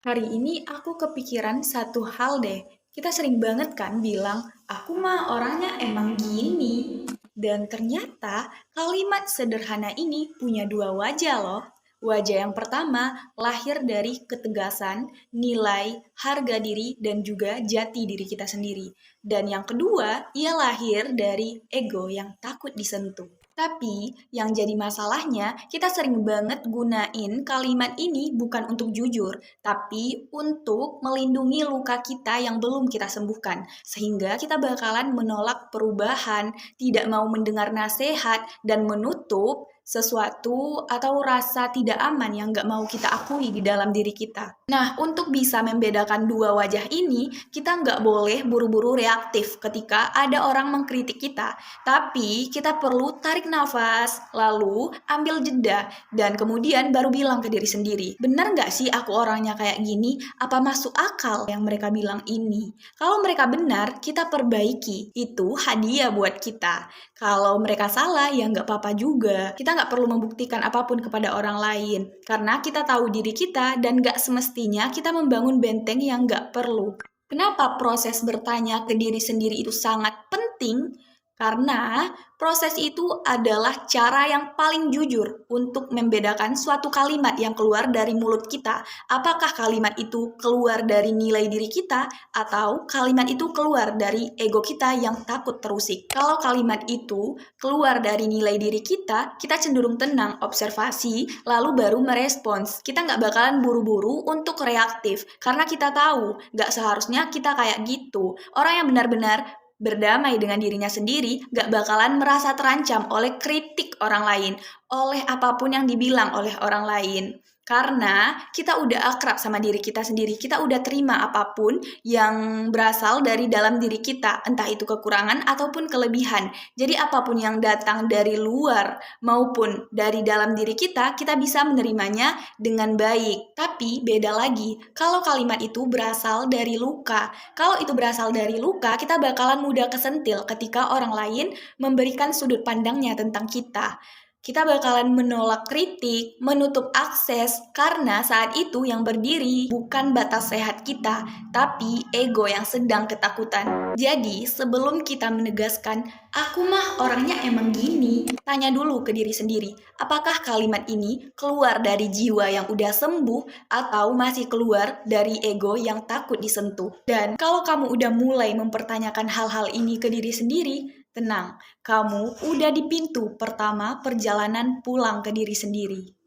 Hari ini aku kepikiran satu hal deh. Kita sering banget kan bilang, aku mah orangnya emang gini. Dan ternyata kalimat sederhana ini punya dua wajah loh. Wajah yang pertama lahir dari ketegasan, nilai, harga diri, dan juga jati diri kita sendiri. Dan yang kedua, ia lahir dari ego yang takut disentuh. Tapi yang jadi masalahnya, kita sering banget gunain kalimat ini bukan untuk jujur, tapi untuk melindungi luka kita yang belum kita sembuhkan. Sehingga kita bakalan menolak perubahan, tidak mau mendengar nasihat, dan menutup sesuatu atau rasa tidak aman yang nggak mau kita akui di dalam diri kita. Nah, untuk bisa membedakan dua wajah ini, kita nggak boleh buru-buru reaktif ketika ada orang mengkritik kita. Tapi kita perlu tarik nafas, lalu ambil jeda, dan kemudian baru bilang ke diri sendiri, benar nggak sih aku orangnya kayak gini? Apa masuk akal yang mereka bilang ini? Kalau mereka benar, kita perbaiki. Itu hadiah buat kita. Kalau mereka salah, ya nggak apa-apa juga. Kita nggak perlu membuktikan apapun kepada orang lain. Karena kita tahu diri kita dan nggak semestinya kita membangun benteng yang nggak perlu. Kenapa proses bertanya ke diri sendiri itu sangat penting? Karena proses itu adalah cara yang paling jujur untuk membedakan suatu kalimat yang keluar dari mulut kita. Apakah kalimat itu keluar dari nilai diri kita atau kalimat itu keluar dari ego kita yang takut terusik. Kalau kalimat itu keluar dari nilai diri kita cenderung tenang, observasi, lalu baru merespons. Kita nggak bakalan buru-buru untuk reaktif, karena kita tahu nggak seharusnya kita kayak gitu. Orang yang benar-benar berdamai dengan dirinya sendiri, gak bakalan merasa terancam oleh kritik orang lain, oleh apapun yang dibilang oleh orang lain. Karena kita udah akrab sama diri kita sendiri, kita udah terima apapun yang berasal dari dalam diri kita, entah itu kekurangan ataupun kelebihan. Jadi apapun yang datang dari luar maupun dari dalam diri kita bisa menerimanya dengan baik. Tapi beda lagi, kalau kalimat itu berasal dari luka. Kalau itu berasal dari luka, kita bakalan mudah kesentil ketika orang lain memberikan sudut pandangnya tentang kita. Kita bakalan menolak kritik, menutup akses, karena saat itu yang berdiri bukan batas sehat kita, tapi ego yang sedang ketakutan. Jadi, sebelum kita menegaskan, aku mah orangnya emang gini, tanya dulu ke diri sendiri, apakah kalimat ini keluar dari jiwa yang udah sembuh atau masih keluar dari ego yang takut disentuh. Dan kalau kamu udah mulai mempertanyakan hal-hal ini ke diri sendiri, tenang, kamu udah di pintu pertama perjalanan pulang ke diri sendiri.